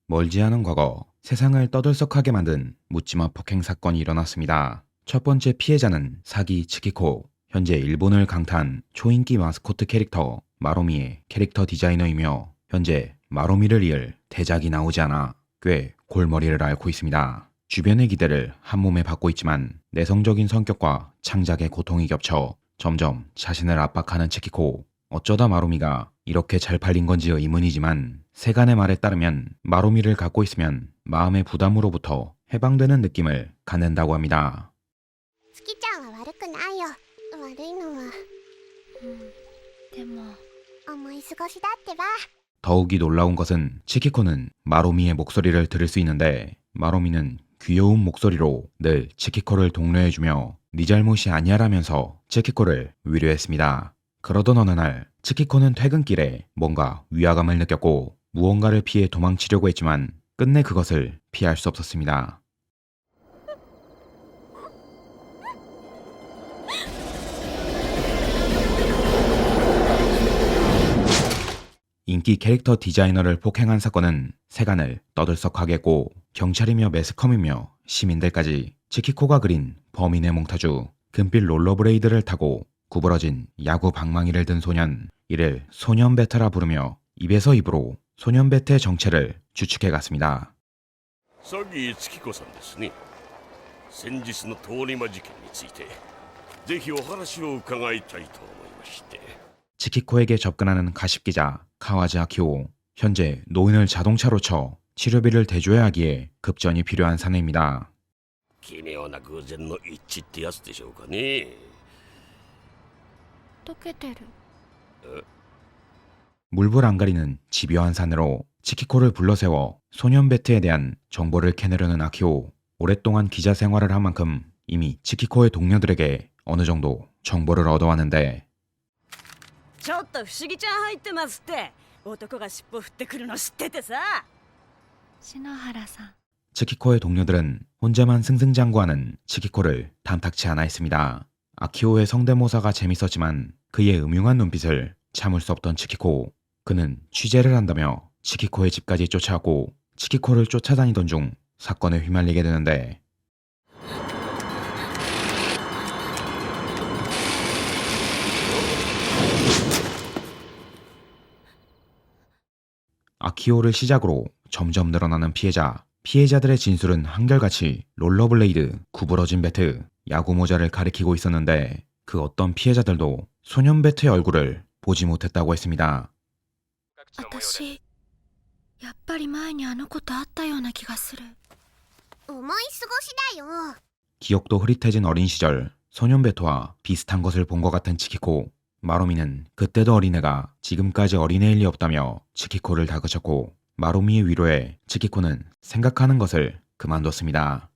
멀지 않은 과거 세상을 떠들썩하게 만든 묻지마 폭행 사건이 일어났습니다. 첫 번째 피해자는 사기 츠키코, 현재 일본을 강타한 초인기 마스코트 캐릭터 마로미의 캐릭터 디자이너이며 현재 마로미를 이을 대작이 나오지 않아 꽤 골머리를 앓고 있습니다. 주변의 기대를 한몸에 받고 있지만 내성적인 성격과 창작의 고통이 겹쳐 점점 자신을 압박하는 츠키코. 어쩌다 마로미가 이렇게 잘 팔린 건지 의문이지만 세간의 말에 따르면 마로미를 갖고 있으면 마음의 부담으로부터 해방되는 느낌을 갖는다고 합니다. 月ちゃんは悪くないよ。悪いのはでも思い過ごしだってば。 더욱이 놀라운 것은 츠키코는 마로미의 목소리를 들을 수 있는데 마로미는 귀여운 목소리로 늘 츠키코를 독려해주며 네 잘못이 아니야라면서 츠키코를 위로했습니다. 그러던 어느 날 츠키코는 퇴근길에 뭔가 위화감을 느꼈고 무언가를 피해 도망치려고 했지만 끝내 그것을 피할 수 없었습니다. 인기 캐릭터 디자이너를 폭행한 사건은 세간을 떠들썩하게 했고 경찰이며 매스컴이며 시민들까지 츠키코가 그린 범인의 몽타주 금빛 롤러브레이드를 타고 구부러진 야구 방망이를 든 소년, 이를 소년배트라 부르며 입에서 입으로 소년배트의 정체를 추측해갔습니다. サギツキコさんですね。先日の通り魔事件についてぜひお話を伺いたいと思いまして。 츠키코에게 접근하는 가십기자 카와즈 아키오. 현재 노인을 자동차로 쳐 치료비를 대줘야 하기에 급전이 필요한 사내입니다. 奇妙な偶然の一致ってやつでしょうかね。溶けてる。 물불 안 가리는 집요한 산으로 츠키코를 불러세워 소년 배트에 대한 정보를 캐내려는 아키오. 오랫동안 기자 생활을 한 만큼 이미 츠키코의 동료들에게 어느 정도 정보를 얻어왔는데 ちょっと不思議ちゃん入ってますって。男が尻尾振ってくるの知っててさ。篠原さん。 츠키코의 동료들은 혼자만 승승장구하는 츠키코를 탐탁치 않아 했습니다. 아키오의 성대모사가 재밌었지만 그의 음흉한 눈빛을 참을 수 없던 츠키코. 그는 취재를 한다며 츠키코의 집까지 쫓아왔고 츠키코를 쫓아다니던 중 사건에 휘말리게 되는데 아키오를 시작으로 점점 늘어나는 피해자들의 진술은 한결같이 롤러블레이드, 구부러진 배트, 야구 모자를 가리키고 있었는데 그 어떤 피해자들도 소년 배트의 얼굴을 보지 못했다고 했습니다. 私やっぱり前にあの子と会ったような気がする。思い過ごしだよ。 기억도 흐릿해진 어린 시절 소년 배트와 비슷한 것을 본 것 같은 츠키코. 마로미는 그때도 어린애가 지금까지 어린애일 리 없다며 츠키코를 다그쳤고 마로미의 위로에 츠키코는 생각하는 것을 그만뒀습니다.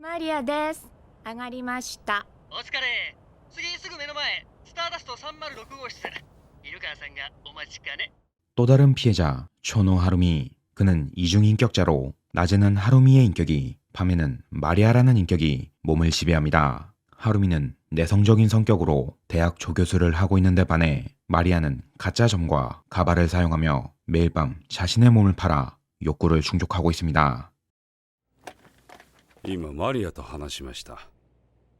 マリアです。上がりました。お疲れ。次すぐ目の前スターダスト306号室。イルカーさんがお待ちかね。 또 다른 피해자 초노 하루미. 그는 이중인격자로 낮에는 하루미의 인격이 밤에는 마리아라는 인격이 몸을 지배합니다. 하루미는 내성적인 성격으로 대학 조교수를 하고 있는데 반해 마리아는 가짜 점과 가발을 사용하며 매일 밤 자신의 몸을 팔아 욕구를 충족하고 있습니다. 今マリアと話しました。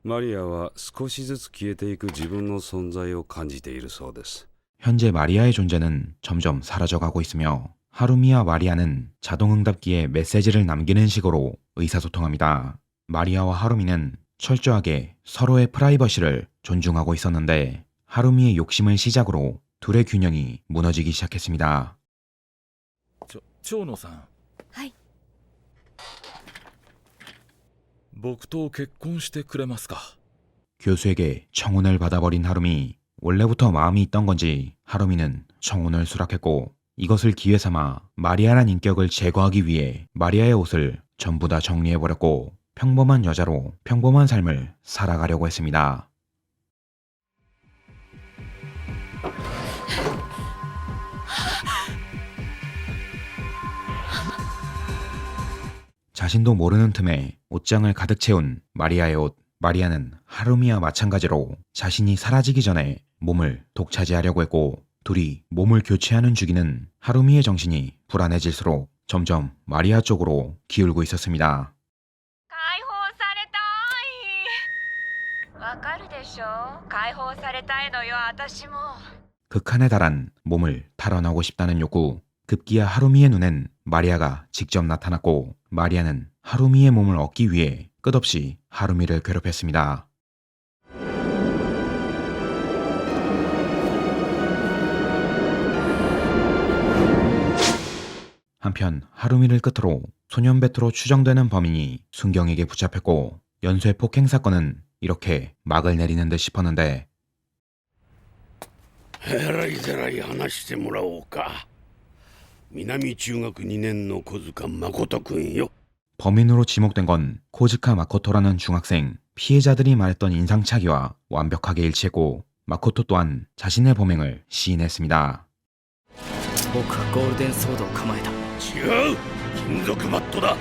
マリアは少しずつ消えていく自分の存在を感じているそうです。 현재 마리아의 존재는 점점 사라져가고 있으며 하루미와 마리아는 자동응답기에 메시지를 남기는 식으로 의사소통합니다. 마리아와 하루미는 철저하게 서로의 프라이버시를 존중하고 있었는데 하루미의 욕심을 시작으로 둘의 균형이 무너지기 시작했습니다. 長野さん。はい。僕と結婚してくれますか。 교수에게 청혼을 받아버린 하루미. 원래부터 마음이 있던 건지 하루미는 청혼을 수락했고 이것을 기회 삼아 마리아란 인격을 제거하기 위해 마리아의 옷을 전부 다 정리해버렸고 평범한 여자로 평범한 삶을 살아가려고 했습니다. 자신도 모르는 틈에 옷장을 가득 채운 마리아의 옷. 마리아는 하루미와 마찬가지로 자신이 사라지기 전에 몸을 독차지하려고 했고 둘이 몸을 교체하는 주기는 하루미의 정신이 불안해질수록 점점 마리아 쪽으로 기울고 있었습니다. 解放されたい。わかるでしょ。解放されたいのよ、私も。 극한에 달한 몸을 탈환하고 싶다는 욕구. 급기야 하루미의 눈엔 마리아가 직접 나타났고 마리아는 하루미의 몸을 얻기 위해 끝없이 하루미를 괴롭혔습니다. 한편 하루미를 끝으로 소년 베트로 추정되는 범인이 순경에게 붙잡혔고 연쇄 폭행 사건은 이렇게 막을 내리는 듯 싶었는데 えらいぜらい話してもらおうか。南中学2年の小塚誠くんよ。 범인으로 지목된 건 코즈카 마코토라는 중학생. 피해자들이 말했던 인상착의와 완벽하게 일치했고 마코토 또한 자신의 범행을 시인했습니다. 僕はゴールデンソードを構えた。違う、金属バットだ。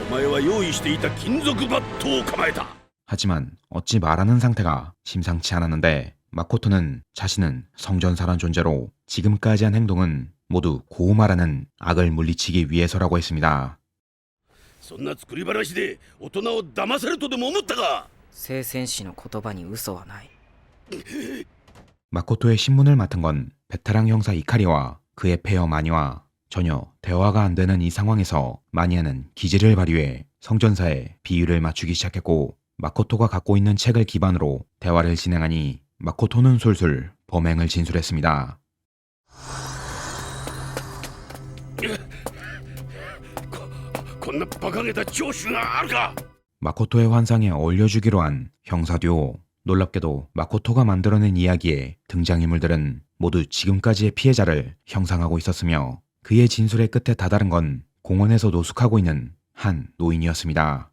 お前は用意していた金属バットを構えた。 하지만 어찌 말하는 상태가 심상치 않았는데 마코토는 자신은 성전사란 존재로 지금까지 한 행동은 모두 고우마라는 악을 물리치기 위해서라고 했습니다. そんな作り話で大人を騙せるとでも思ったか。聖戦士の言葉に嘘はない。 마코토의 신문을 맡은 건 베테랑 형사 이카리와 그의 폐허 마니와. 전혀 대화가 안 되는 이 상황에서 마니아는 기지를 발휘해 성전사에 비유를 맞추기 시작했고 마코토가 갖고 있는 책을 기반으로 대화를 진행하니 마코토는 술술 범행을 진술했습니다. こんな馬鹿げた聴取があるか。 마코토의 환상에 어울려주기로 한 형사 듀오. 놀랍게도 마코토가 만들어낸 이야기의 등장인물들은 모두 지금까지의 피해자를 형상하고 있었으며 그의 진술의 끝에 다다른 건 공원에서 노숙하고 있는 한 노인이었습니다.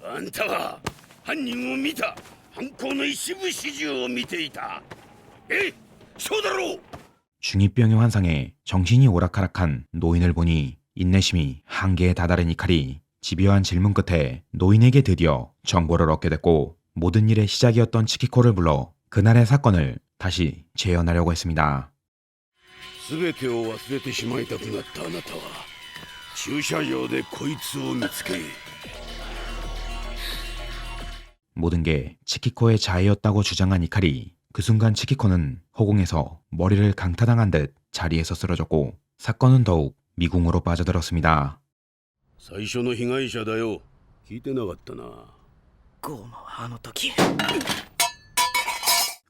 あんたは犯人を見た。犯行の一部始終を見ていた。え、そうだろう。 중2병의 환상에 정신이 오락가락한 노인을 보니 인내심이 한계에 다다른 이칼이 집요한 질문 끝에 노인에게 드디어 정보를 얻게 됐고 모든 일의 시작이었던 치키코를 불러 그날의 사건을 다시 재현하려고 했습니다. 全てを忘れてしまいたくなったあなたは駐車場でこいつを見つけ 모든 게 치키코의 자해였다고 주장한 이칼이 그 순간 치키코는 허공에서 머리를 강타당한 듯 자리에서 쓰러졌고 사건은 더욱 미궁으로 빠져들었습니다. 最初の被害者だよ。聞いてなかったな。ゴーマはあの時。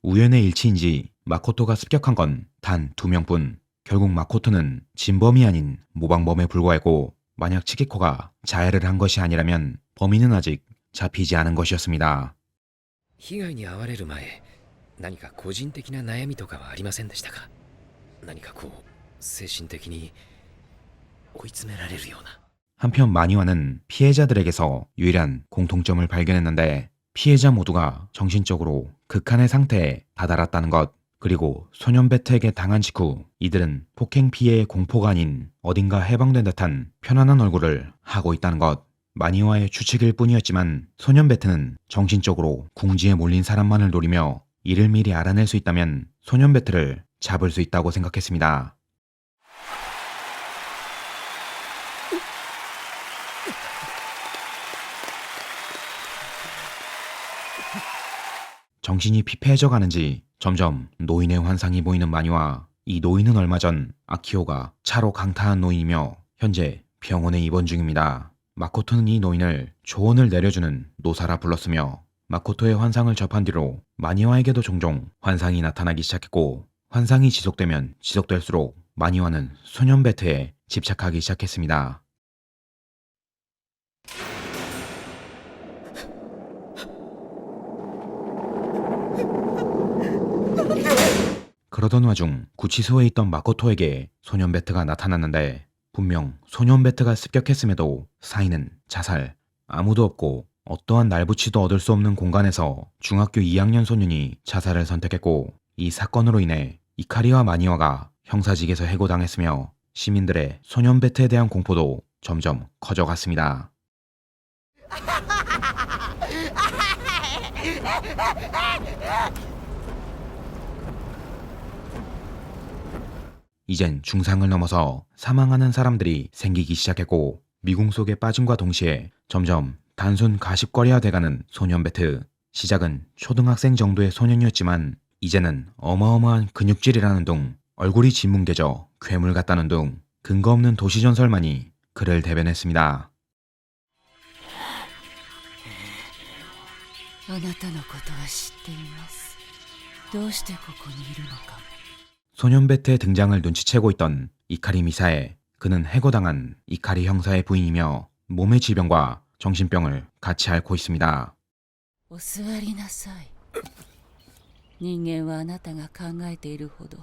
우연의 일치인지 마코토가 습격한 건 단 2명뿐. 결국 마코토는 진범이 아닌 모방범에 불과했고 만약 치키코가 자해를 한 것이 아니라면 범인은 아직 잡히지 않은 것이었습니다. 被害に遭われる前、何か個人的な悩みとかはありませんでしたか？何かこう精神的に追い詰められるような。 한편 마니와는 피해자들에게서 유일한 공통점을 발견했는데 피해자 모두가 정신적으로 극한의 상태에 다다랐다는 것. 그리고 소년 베트에게 당한 직후 이들은 폭행 피해의 공포가 아닌 어딘가 해방된 듯한 편안한 얼굴을 하고 있다는 것. 마니와의 추측일 뿐이었지만 소년 베트는 정신적으로 궁지에 몰린 사람만을 노리며 이를 미리 알아낼 수 있다면 소년 베트를 잡을 수 있다고 생각했습니다. 정신이 피폐해져 가는지 점점 노인의 환상이 보이는 마니와. 이 노인은 얼마 전 아키오가 차로 강타한 노인이며 현재 병원에 입원 중입니다. 마코토는 이 노인을 조언을 내려주는 노사라 불렀으며 마코토의 환상을 접한 뒤로 마니와에게도 종종 환상이 나타나기 시작했고 환상이 지속되면 지속될수록 마니와는 소년 베트에 집착하기 시작했습니다. 그러던 와중 구치소에 있던 마코토에게 소년 베트가 나타났는데 분명 소년 베트가 습격했음에도 사인은 자살. 아무도 없고 어떠한 날붙이도 얻을 수 없는 공간에서 중학교 2학년 소년이 자살을 선택했고 이 사건으로 인해 이카리와 마니와가 형사직에서 해고당했으며 시민들의 소년 베트에 대한 공포도 점점 커져갔습니다. 이젠 중상을 넘어서 사망하는 사람들이 생기기 시작했고 미궁 속에 빠짐과 동시에 점점 단순 가십거리화 돼가는 소년 베트. 시작은 초등학생 정도의 소년이었지만 이제는 어마어마한 근육질이라는 둥, 얼굴이 진뭉개져 괴물 같다는 둥, 근거 없는 도시전설만이 그를 대변했습니다. あなたのことは知っています。どうしてここにいるのかも。 소년 베트의 등장을 눈치채고 있던 이카리 미사에. 그는 해고당한 이카리 형사의 부인이며 몸의 질병과 정신병을 같이 앓고 있습니다. お座りなさい。人間はあなたが考えているほど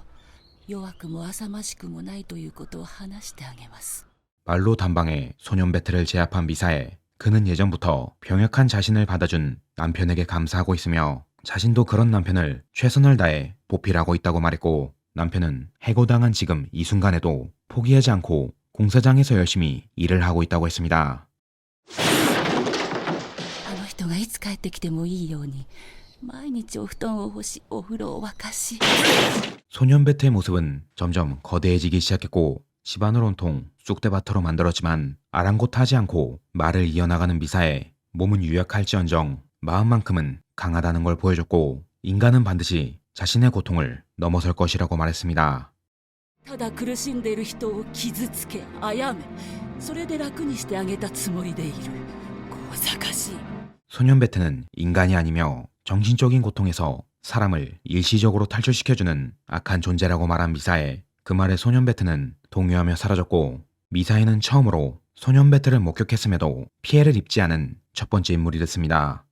弱くも浅ましくもないということを話してあげます。 말로 단방에 소년 베트를 제압한 미사에. 그는 예전부터 병약한 자신을 받아준 남편에게 감사하고 있으며 자신도 그런 남편을 최선을 다해 보필하고 있다고 말했고 남편은 해고당한 지금 이 순간에도 포기하지 않고 공사장에서 열심히 일을 하고 있다고 했습니다. あの人がいつ帰ってきてもいいように毎日お布団を干しお風呂を沸かし 소년 베트의 모습은 점점 거대해지기 시작했고 집안을 온통 쑥대밭으로 만들었지만 아랑곳하지 않고 말을 이어나가는 미사에. 몸은 유약할지언정 마음만큼은 강하다는 걸 보여줬고 인간은 반드시 자신의 고통을 넘어설 것이라고 말했습니다. ただ苦しんでいる人を傷つけ殺めそれで楽にしてあげたつもりでいる小賢しい 소년 베트는 인간이 아니며 정신적인 고통에서 사람을 일시적으로 탈출시켜주는 악한 존재라고 말한 미사에. 그 말에 소년 베트는 동요하며 사라졌고 미사에는 처음으로 소년 베트를 목격했음에도 피해를 입지 않은 첫 번째 인물이 됐습니다.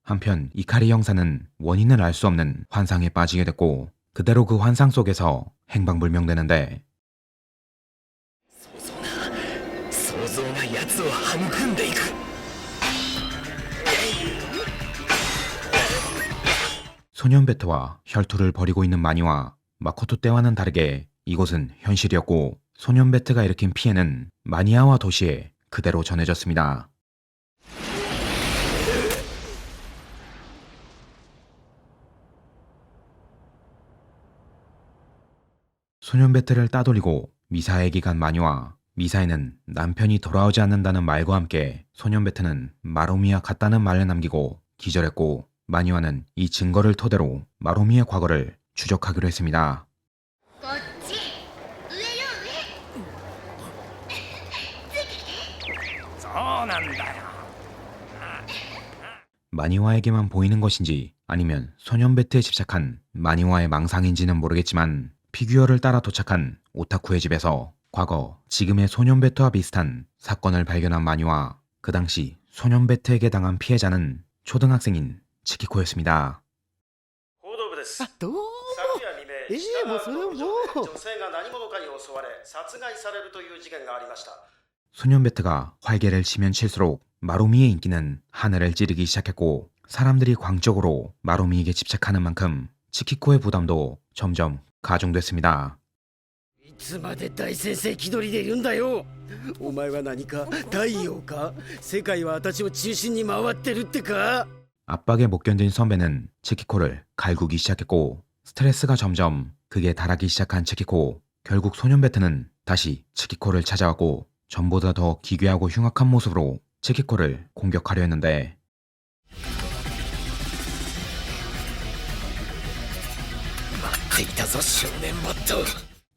한편 이카리 형사는 원인을 알 수 없는 환상에 빠지게 됐고 그대로 그 환상 속에서 행방불명되는데 想像が奴を育んでいく 소년 베트와 혈투를 벌이고 있는 마니와 마코토 때와는 다르게 이곳은 현실이었고 소년 베트가 일으킨 피해는 마니아와 도시에 그대로 전해졌습니다. 소년 베트를 따돌리고 미사에게 간 마니와. 미사에는 남편이 돌아오지 않는다는 말과 함께 소년 베트는 마로미와 같다는 말을 남기고 기절했고 마니와는 이 증거를 토대로 마로미의 과거를 추적하기로 했습니다. こっち上よ上そうなんだよ 마니와에게만 보이는 것인지 아니면 소년 베트에 집착한 마니와의 망상인지는 모르겠지만 피규어를 따라 도착한 오타쿠의 집에서 과거 지금의 소년 베트와 비슷한 사건을 발견한 마니와. 그 당시 소년 베트에게 당한 피해자는 초등학생인 치키코였습니다. 報道部です。どう昨夜未明、もうそれはもう品川区の女性が何者かに襲われ殺害されるという事件がありました。 소년 베트가 활개를 치면 칠수록 마로미의 인기는 하늘을 찌르기 시작했고 사람들이 광적으로 마로미에게 집착하는 만큼 치키코의 부담도 점점 가중됐습니다. いつまで大先生気取りでいるんだよ。お前は何か太陽か。世界は私を中心に回ってるってか。 압박에 못 견딘 선배는 치키코를 갈구기 시작했고 스트레스가 점점 극에 달하기 시작한 치키코. 결국 소년 베트는 다시 치키코를 찾아왔고 전보다 더 기괴하고 흉악한 모습으로 치키코를 공격하려 했는데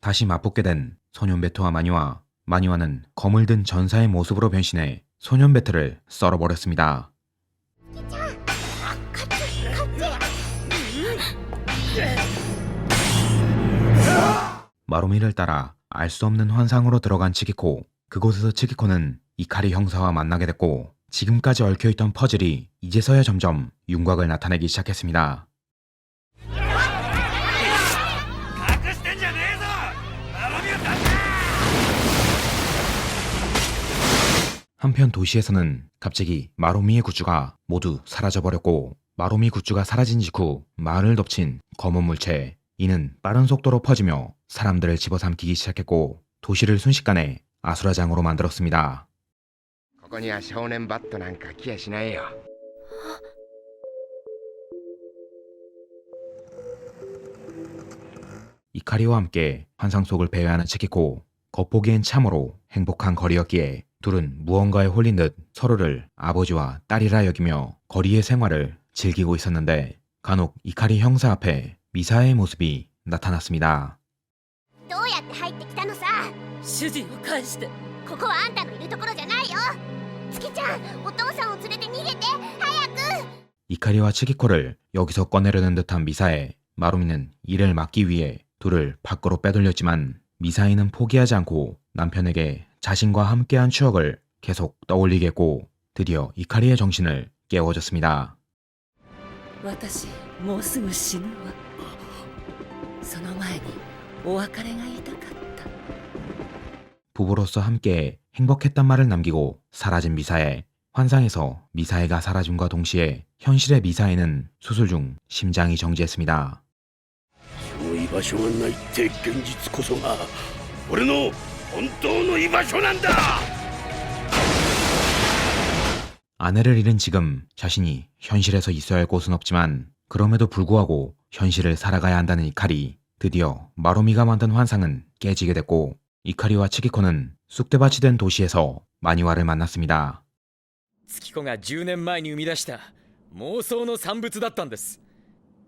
다시 맞붙게 된 소년 베트와 마니와. 마니와는 검을 든 전사의 모습으로 변신해 소년 베트를 썰어버렸습니다. 마로미를 따라 알 수 없는 환상으로 들어간 치키코. 그곳에서 치키코는 이카리 형사와 만나게 됐고 지금까지 얽혀있던 퍼즐이 이제서야 점점 윤곽을 나타내기 시작했습니다. 한편 도시에서는 갑자기 마로미의 굿즈가 모두 사라져버렸고 마로미 굿즈가 사라진 직후 마을을 덮친 검은 물체. 이는 빠른 속도로 퍼지며 사람들을 집어삼키기 시작했고 도시를 순식간에 아수라장으로 만들었습니다. ここには少年バットなんか来やしないよ。 이카리와 함께 환상 속을 배회하는 치키코. 겉보기엔 참으로 행복한 거리였기에 둘은 무언가에 홀린 듯 서로를 아버지와 딸이라 여기며 거리의 생활을 즐기고 있었는데 간혹 이카리 형사 앞에 미사의 모습이 나타났습니다. どうやって入ってきたのさ。主人を返して。ここはあんたのいるところじゃないよ。月ちゃん、お父さんを連れて逃げて、早く。 이카리와 치키코를 여기서 꺼내려는 듯한 미사에 마루미는 이를 막기 위해 둘을 밖으로 빼돌렸지만 미사이는 포기하지 않고 남편에게 자신과 함께한 추억을 계속 떠올리게 했고 드디어 이카리의 정신을 깨워줬습니다. 私もうすぐ死ぬわ。その前にお別れが言いたかった。 부부로서 함께 행복했단 말을 남기고 사라진 미사에. 환상에서 미사에가 사라짐과 동시에 현실의 미사에는 수술 중 심장이 정지했습니다. その居場所がないって現実こそが俺の本当の居場所なんだ。 아내를 잃은 지금 자신이 현실에서 있어야 할 곳은 없지만 그럼에도 불구하고 현실을 살아가야 한다는 이카리. 드디어 마루미가 만든 환상은 깨지게 됐고 이카리와 치키코는 쑥대밭이 된 도시에서 마니와를 만났습니다. 月子が10年前に生み出した妄想の産物だったんです。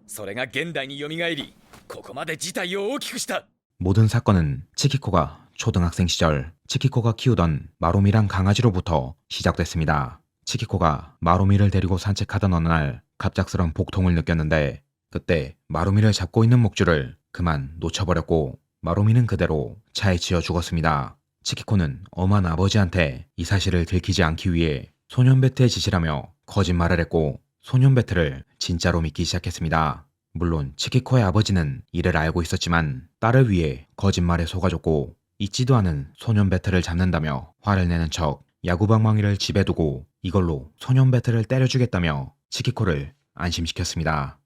それが現代によみがえり、ここまで事態を大きくした。 모든 사건은 치키코가 초등학생 시절 치키코가 키우던 마루미랑 강아지로부터 시작됐습니다. 치키코가 마루미를 데리고 산책하던 어느 날 갑작스런 복통을 느꼈는데 그때 마루미를 잡고 있는 목줄을 그만 놓쳐버렸고 마루미는 그대로 차에 치여 죽었습니다. 치키코는 엄한 아버지한테 이 사실을 들키지 않기 위해 소년 베트에 지시라며 거짓말을 했고 소년 베트를 진짜로 믿기 시작했습니다. 물론 치키코의 아버지는 이를 알고 있었지만 딸을 위해 거짓말에 속아줬고 잊지도 않은 소년 베트를 잡는다며 화를 내는 척 야구방망이를 집에 두고 이걸로 소년 베트를 때려주겠다며 치키코를 안심시켰습니다.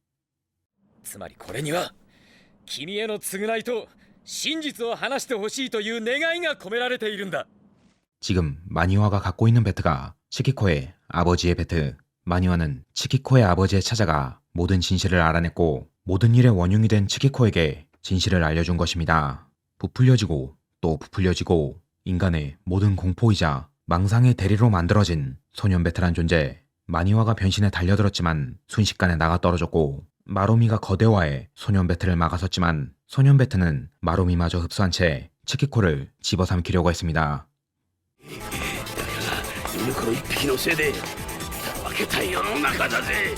つまりこれには君への償いと真実を話してほしいという願いが込められているんだ。 지금 마니와가 갖고 있는 베트가 치키코의 아버지의 베트. 마니와는 치키코의 아버지에 찾아가 모든 진실을 알아냈고 모든 일의 원흉이 된 치키코에게 진실을 알려준 것입니다. 부풀려지고 또 부풀려지고 인간의 모든 공포이자 망상의 대리로 만들어진 소년 베트란 존재. 마니와가 변신에 달려들었지만 순식간에 나가 떨어졌고 마루미가 거대화해 소년 베트를 막아섰지만 소년 베트는 마루미마저 흡수한 채 치키코를 집어삼키려고 했습니다. 犬この一匹のせいで負けた世の中だぜ。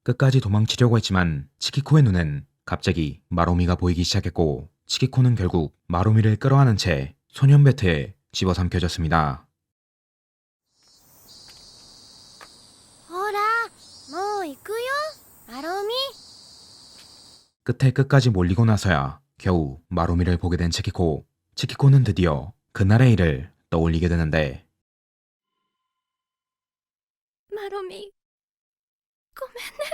끝까지 도망치려고 했지만 치키코의 눈엔 갑자기 마루미가 보이기 시작했고 치키코는 결국 마루미를 끌어안은 채 소년 베트에 집어삼켜졌습니다. ほら、もう行くよ、マロミ。 끝에 끝까지 몰리고 나서야 겨우 마루미를 보게 된 치키코. 치키코는 드디어 그날의 일을 떠올리게 되는데 マロミ、ごめんね。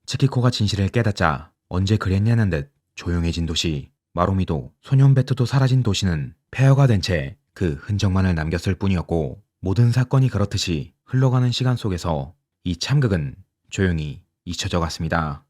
치키코가 진실을 깨닫자 언제 그랬냐는 듯 조용해진 도시. 마루미도 소년 베트도 사라진 도시는 폐허가 된 채 그 흔적만을 남겼을 뿐이었고 모든 사건이 그렇듯이 흘러가는 시간 속에서 이 참극은 조용히 잊혀져 갔습니다.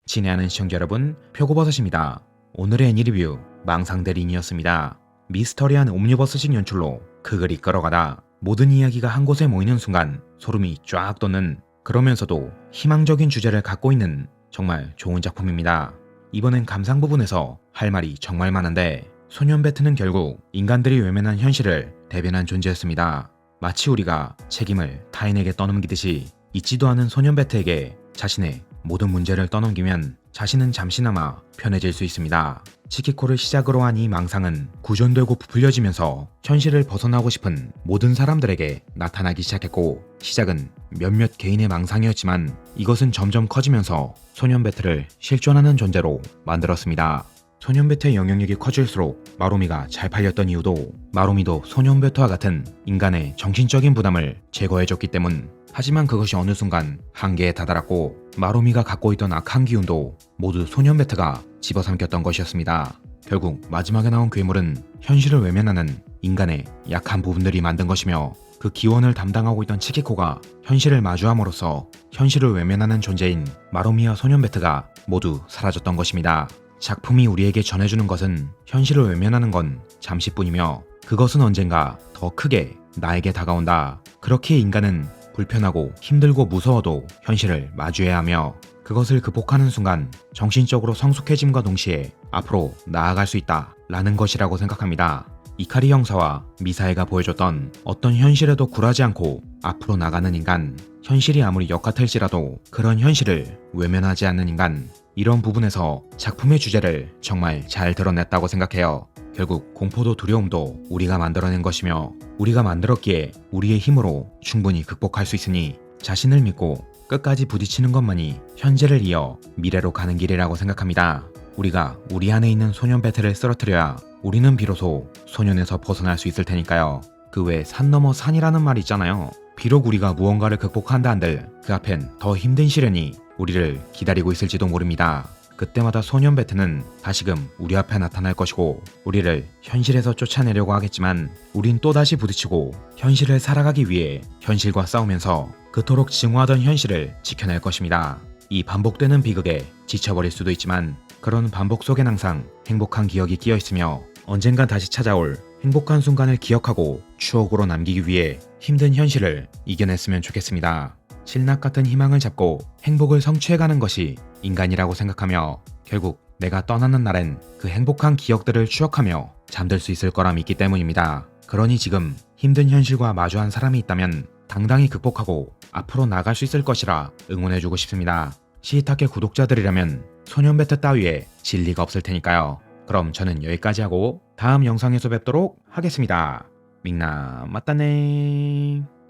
친애하는 시청자 여러분, 표고버섯입니다. 오늘의 애니리뷰 망상대리인이었습니다. 미스터리한 옴니버스식 연출로 극을 이끌어가다 모든 이야기가 한 곳에 모이는 순간 소름이 쫙 돋는, 그러면서도 희망적인 주제를 갖고 있는 정말 좋은 작품입니다. 이번엔 감상 부분에서 할 말이 정말 많은데 소년 베트는 결국 인간들이 외면한 현실을 대변한 존재였습니다. 마치 우리가 책임을 타인에게 떠넘기듯이 잊지도 않은 소년 베트에게 자신의 모든 문제를 떠넘기면 자신은 잠시나마 편해질 수 있습니다. 치키코를 시작으로 한 이 망상은 구전되고 부풀려지면서 현실을 벗어나고 싶은 모든 사람들에게 나타나기 시작했고 시작은 몇몇 개인의 망상이었지만 이것은 점점 커지면서 소년 베트를 실존하는 존재로 만들었습니다. 소년배트의 영향력이 커질수록 마로미가 잘 팔렸던 이유도 마로미도 소년배트와 같은 인간의 정신적인 부담을 제거해줬기 때문. 하지만 그것이 어느 순간 한계에 다다랐고 마로미가 갖고 있던 악한 기운도 모두 소년배트가 집어삼켰던 것이었습니다. 결국 마지막에 나온 괴물은 현실을 외면하는 인간의 약한 부분들이 만든 것이며 그 기원을 담당하고 있던 치키코가 현실을 마주함으로써 현실을 외면하는 존재인 마로미와 소년배트가 모두 사라졌던 것입니다. 작품이 우리에게 전해주는 것은 현실을 외면하는 건 잠시뿐이며 그것은 언젠가 더 크게 나에게 다가온다. 그렇게 인간은 불편하고 힘들고 무서워도 현실을 마주해야 하며 그것을 극복하는 순간 정신적으로 성숙해짐과 동시에 앞으로 나아갈 수 있다 라는 것이라고 생각합니다. 이카리 형사와 미사에가 보여줬던 어떤 현실에도 굴하지 않고 앞으로 나가는 인간, 현실이 아무리 역같을지라도 그런 현실을 외면하지 않는 인간, 이런 부분에서 작품의 주제를 정말 잘 드러냈다고 생각해요. 결국 공포도 두려움도 우리가 만들어낸 것이며 우리가 만들었기에 우리의 힘으로 충분히 극복할 수 있으니 자신을 믿고 끝까지 부딪히는 것만이 현재를 이어 미래로 가는 길이라고 생각합니다. 우리가 우리 안에 있는 소년 배틀을 쓰러뜨려야 우리는 비로소 소년에서 벗어날 수 있을 테니까요. 그 외 산 넘어 산이라는 말이 있잖아요. 비록 우리가 무언가를 극복한다 한들 그 앞엔 더 힘든 시련이 우리를 기다리고 있을지도 모릅니다. 그때마다 소년 배트는 다시금 우리 앞에 나타날 것이고 우리를 현실에서 쫓아내려고 하겠지만 우린 또다시 부딪히고 현실을 살아가기 위해 현실과 싸우면서 그토록 증오하던 현실을 지켜낼 것입니다. 이 반복되는 비극에 지쳐버릴 수도 있지만 그런 반복 속엔 항상 행복한 기억이 끼어 있으며 언젠간 다시 찾아올 행복한 순간을 기억하고 추억으로 남기기 위해 힘든 현실을 이겨냈으면 좋겠습니다. 신락 같은 희망을 잡고 행복을 성취해가는 것이 인간이라고 생각하며 결국 내가 떠나는 날엔 그 행복한 기억들을 추억하며 잠들 수 있을 거라 믿기 때문입니다. 그러니 지금 힘든 현실과 마주한 사람이 있다면 당당히 극복하고 앞으로 나갈 수 있을 것이라 응원해주고 싶습니다. 시이타케 구독자들이라면 소년 배트 따위에 진리가 없을 테니까요. 그럼 저는 여기까지 하고 다음 영상에서 뵙도록 하겠습니다. 밍나 맞다네.